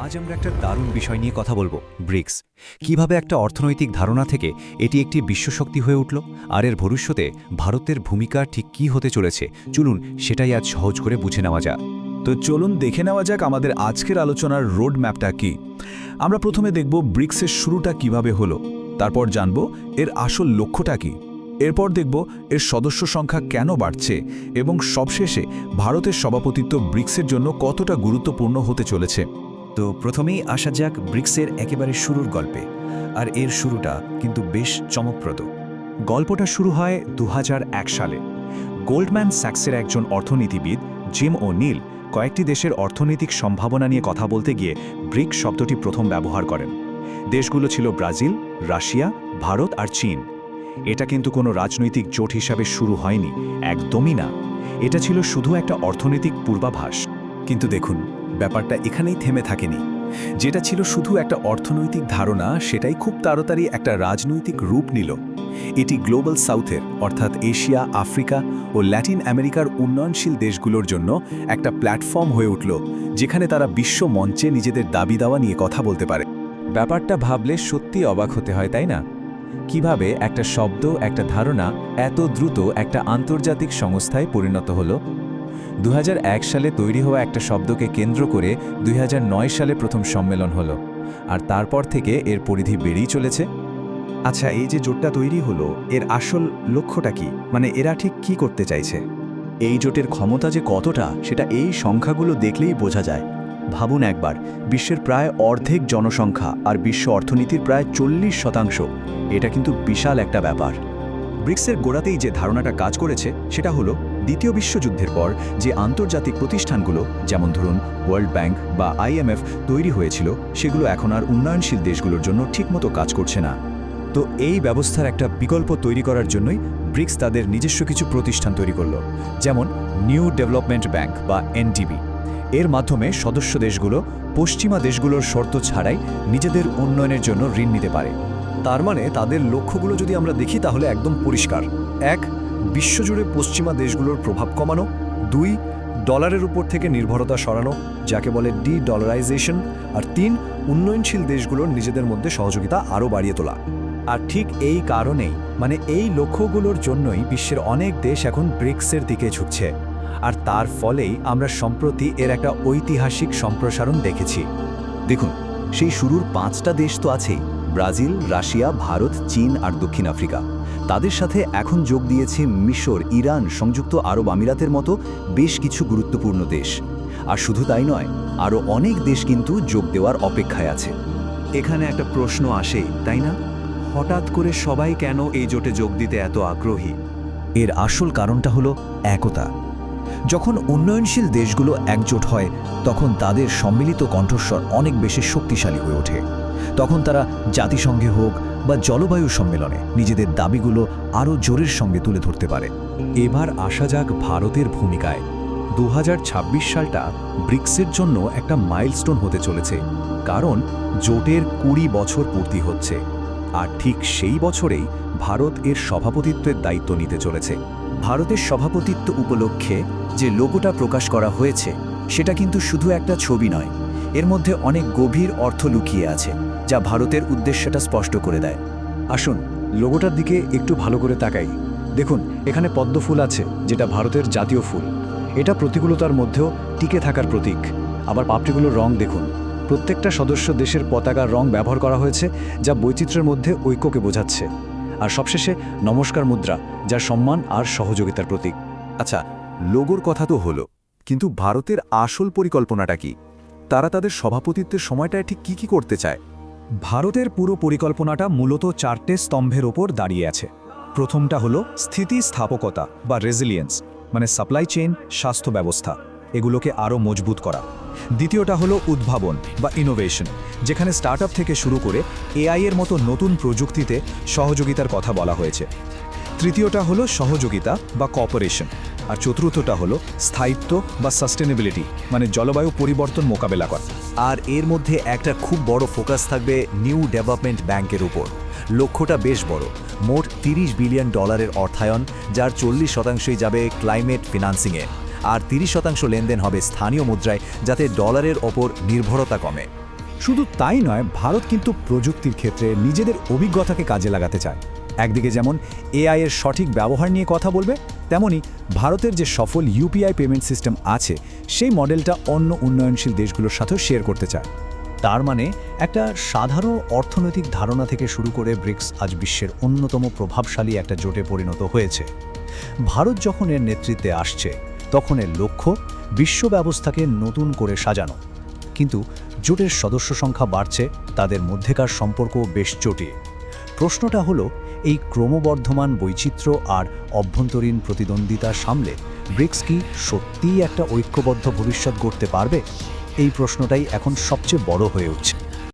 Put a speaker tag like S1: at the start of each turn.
S1: আজ আমরা একটা দারুণ বিষয় নিয়ে কথা বলবো, ব্রিক্স। কিভাবে একটা অর্থনৈতিক ধারণা থেকে এটি একটি বিশ্বশক্তি হয়ে উঠল, আর এর ভবিষ্যতে ভারতের ভূমিকা ঠিক কী হতে চলেছে, চলুন সেটাই আজ সহজ করে বুঝে নেওয়া যাক।
S2: তো চলুন দেখে নেওয়া যাক আমাদের আজকের আলোচনার রোড ম্যাপটা কি। আমরা প্রথমে দেখব ব্রিক্সের শুরুটা কিভাবে হলো, তারপর জানব এর আসল লক্ষ্যটা কি, এরপর দেখব এর সদস্য সংখ্যা কেন বাড়ছে এবং সবশেষে ভারতের সভাপতিত্ব ব্রিক্সের জন্য কতটা গুরুত্বপূর্ণ হতে চলেছে।
S1: তো প্রথমেই আসা যাক ব্রিক্সের একেবারে শুরুর গল্পে, আর এর শুরুটা কিন্তু বেশ চমকপ্রদ। গল্পটা শুরু হয় 2001 সালে। গোল্ডম্যান স্যাক্সের একজন অর্থনীতিবিদ জিম ও'নিল কয়েকটি দেশের অর্থনৈতিক সম্ভাবনা নিয়ে কথা বলতে গিয়ে ব্রিক্স শব্দটি প্রথম ব্যবহার করেন। দেশগুলো ছিল ব্রাজিল, রাশিয়া, ভারত আর চীন। এটা কিন্তু কোনো রাজনৈতিক জোট হিসাবে শুরু হয়নি, একদমই না। এটা ছিল শুধু একটা অর্থনৈতিক পূর্বাভাস। কিন্তু দেখুন, ব্যাপারটা এখানেই থেমে থাকেনি। যেটা ছিল শুধু একটা অর্থনৈতিক ধারণা, সেটাই খুব তাড়াতাড়ি একটা রাজনৈতিক রূপ নিল। এটি গ্লোবাল সাউথের অর্থাৎ এশিয়া, আফ্রিকা ও ল্যাটিন আমেরিকার উন্নয়নশীল দেশগুলোর জন্য একটা প্ল্যাটফর্ম হয়ে উঠল, যেখানে তারা বিশ্ব মঞ্চে নিজেদের দাবি দাওয়া নিয়ে কথা বলতে পারে। ব্যাপারটা ভাবলে সত্যি অবাক হতে হয়, তাই না? কিভাবে একটা শব্দ, একটা ধারণা এত দ্রুত একটা আন্তর্জাতিক সংস্থায় পরিণত হলো। 2001 সালে তৈরি হওয়া একটা শব্দকে কেন্দ্র করে 2009 সালে প্রথম সম্মেলন হলো, আর তারপর থেকে এর পরিধি বেড়েই চলেছে। আচ্ছা, এই যে জোটটা তৈরি হলো, এর আসল লক্ষ্যটা কি? মানে এরা ঠিক কি করতে চাইছে?
S3: এই জোটের ক্ষমতা যে কতটা, সেটা এই সংখ্যাগুলো দেখলেই বোঝা যায়। ভাবুন একবার, বিশ্বের প্রায় অর্ধেক জনসংখ্যা আর বিশ্ব অর্থনীতির প্রায় 40%। এটা কিন্তু বিশাল একটা ব্যাপার।
S1: ব্রিক্সের গোড়াতেই যে ধারণাটা কাজ করেছে সেটা হলো, দ্বিতীয় বিশ্বযুদ্ধের পর যে আন্তর্জাতিক প্রতিষ্ঠানগুলো, যেমন ধরুন ওয়ার্ল্ড ব্যাংক বা IMF তৈরি হয়েছিল, সেগুলো এখন আর উন্নয়নশীল দেশগুলোর জন্য ঠিকমতো কাজ করছে না। তো এই ব্যবস্থার একটা বিকল্প তৈরি করার জন্যই ব্রিক্স তাদের নিজস্ব কিছু প্রতিষ্ঠান তৈরি করল, যেমন নিউ ডেভেলপমেন্ট ব্যাংক বা NDB। এর মাধ্যমে সদস্য দেশগুলো পশ্চিমা দেশগুলোর শর্ত ছাড়াই নিজেদের উন্নয়নের জন্য ঋণ নিতে পারে।
S4: তার মানে তাদের লক্ষ্যগুলো যদি আমরা দেখি তাহলে একদম পরিষ্কার। 1, বিশ্বজুড়ে পশ্চিমা দেশগুলোর প্রভাব কমানো। 2, ডলারের উপর থেকে নির্ভরতা সরানো, যাকে বলে ডি-ডলারাইজেশন। আর 3, উন্নয়নশীল দেশগুলোর নিজেদের মধ্যে সহযোগিতা আরও বাড়িয়ে তোলা।
S1: আর ঠিক এই কারণেই, মানে এই লক্ষ্যগুলোর জন্যই বিশ্বের অনেক দেশ এখন ব্রিক্সের দিকে ঝুঁকছে। আর তার ফলেই আমরা সম্প্রতি এর একটা ঐতিহাসিক সম্প্রসারণ দেখেছি।
S3: দেখুন, সেই শুরুর 5টা দেশ তো আছেই, ব্রাজিল, রাশিয়া, ভারত, চীন আর দক্ষিণ আফ্রিকা। তাদের সাথে এখন যোগ দিয়েছে মিশর, ইরান, সংযুক্ত আরব আমিরাতের মতো বেশ কিছু গুরুত্বপূর্ণ দেশ। আর শুধু তাই নয়, আরও অনেক দেশ কিন্তু যোগ দেওয়ার অপেক্ষায় আছে।
S5: এখানে একটা প্রশ্ন আসে, তাই না? হঠাৎ করে সবাই কেন এই জোটে যোগ দিতে এত আগ্রহী?
S1: এর আসল কারণটা হলো একতা। যখন উন্নয়নশীল দেশগুলো একজোট হয়, তখন তাদের সম্মিলিত কণ্ঠস্বর অনেক বেশি শক্তিশালী হয়ে ওঠে। তখন তারা জাতিসংঘে হোক বা জলবায়ু সম্মেলনে নিজেদের দাবিগুলো আরও জোরের সঙ্গে তুলে ধরতে পারে। এবার আসা যাক ভারতের ভূমিকায়। 2026 সালটা ব্রিক্সের জন্য একটা মাইলস্টোন হতে চলেছে, কারণ জোটের 20 বছর পূর্তি হচ্ছে। আর ঠিক সেই বছরেই ভারত এর সভাপতিত্বের দায়িত্ব নিতে চলেছে।
S3: ভারতের সভাপতিত্ব উপলক্ষে যে লোগোটা প্রকাশ করা হয়েছে, সেটা কিন্তু শুধু একটা ছবি নয়, এর মধ্যে অনেক গভীর অর্থ লুকিয়ে আছে, যা ভারতের উদ্দেশ্যটা স্পষ্ট করে দেয়।
S4: আসুন লোগোটার দিকে একটু ভালো করে তাকাই। দেখুন, এখানে পদ্ম ফুল আছে, যেটা ভারতের জাতীয় ফুল। এটা প্রতিকূলতার মধ্যেও টিকে থাকার প্রতীক। আবার পাপড়িগুলোর রং দেখুন, প্রত্যেকটা সদস্য দেশের পতাকার রং ব্যবহার করা হয়েছে, যা বৈচিত্র্যের মধ্যে ঐক্যকে বোঝাচ্ছে। আর সবশেষে নমস্কার মুদ্রা, যা সম্মান আর সহযোগিতার প্রতীক।
S2: আচ্ছা, লোগোর কথা তো হলো, কিন্তু ভারতের আসল পরিকল্পনাটা কি? তারা তাদের সভাপতিত্বের সময়টায় ঠিক কি করতে চায়?
S4: ভারতের পুরো পরিকল্পনাটা মূলত 4টে স্তম্ভের ওপর দাঁড়িয়ে আছে। প্রথমটা হলো স্থিতিস্থাপকতা বা রেজিলিয়েন্স, মানে সাপ্লাই চেইন, স্বাস্থ্য ব্যবস্থা, এগুলোকে আরও মজবুত করা। দ্বিতীয়টা হলো উদ্ভাবন বা ইনোভেশন, যেখানে স্টার্টআপ থেকে শুরু করে AI এর মতো নতুন প্রযুক্তিতে সহযোগিতার কথা বলা হয়েছে। তৃতীয়টা হলো সহযোগিতা বা কঅপারেশন। আর চতুর্থটা হলো স্থায়িত্ব বা সাস্টেনেবিলিটি, মানে জলবায়ু পরিবর্তন মোকাবেলা করা।
S3: আর এর মধ্যে একটা খুব বড় ফোকাস থাকবে নিউ ডেভেলপমেন্ট ব্যাংকের উপর। লক্ষ্যটা বেশ বড়, মোট $30 বিলিয়ন অর্থায়ন, যার 40%ই যাবে ক্লাইমেট ফিনান্সিংয়ে। আর 30% লেনদেন হবে স্থানীয় মুদ্রায়, যাতে ডলারের ওপর নির্ভরতা কমে।
S4: শুধু তাই নয়, ভারত কিন্তু প্রযুক্তির ক্ষেত্রে নিজেদের অভিজ্ঞতাকে কাজে লাগাতে চায়। একদিকে যেমন এআই এর সঠিক ব্যবহার নিয়ে কথা বলবে, তেমনি ভারতের যে সফল ইউপিআই পেমেন্ট সিস্টেম আছে সেই মডেলটা অন্য উন্নয়নশীল দেশগুলোর সাথেও শেয়ার করতে চায়। তার মানে একটা সাধারণ অর্থনৈতিক ধারণা থেকে শুরু করে ব্রিক্স আজ বিশ্বের অন্যতম প্রভাবশালী একটা জোটে পরিণত হয়েছে। ভারত যখন এর নেতৃত্বে আসছে, তখন এর লক্ষ্য বিশ্ব ব্যবস্থাকে নতুন করে সাজানো। কিন্তু জোটের সদস্য সংখ্যা বাড়ছে, তাদের মধ্যেকার সম্পর্কও বেশ জটিল। প্রশ্নটা হলো, এই ক্রমবর্ধমান বৈচিত্র্য আর অভ্যন্তরীণ প্রতিদ্বন্দ্বিতা সামলে ব্রিক্স কি সত্যিই একটা ঐক্যবদ্ধ ভবিষ্যৎ গড়তে পারবে? এই প্রশ্নটাই এখন সবচেয়ে বড় হয়ে উঠছে।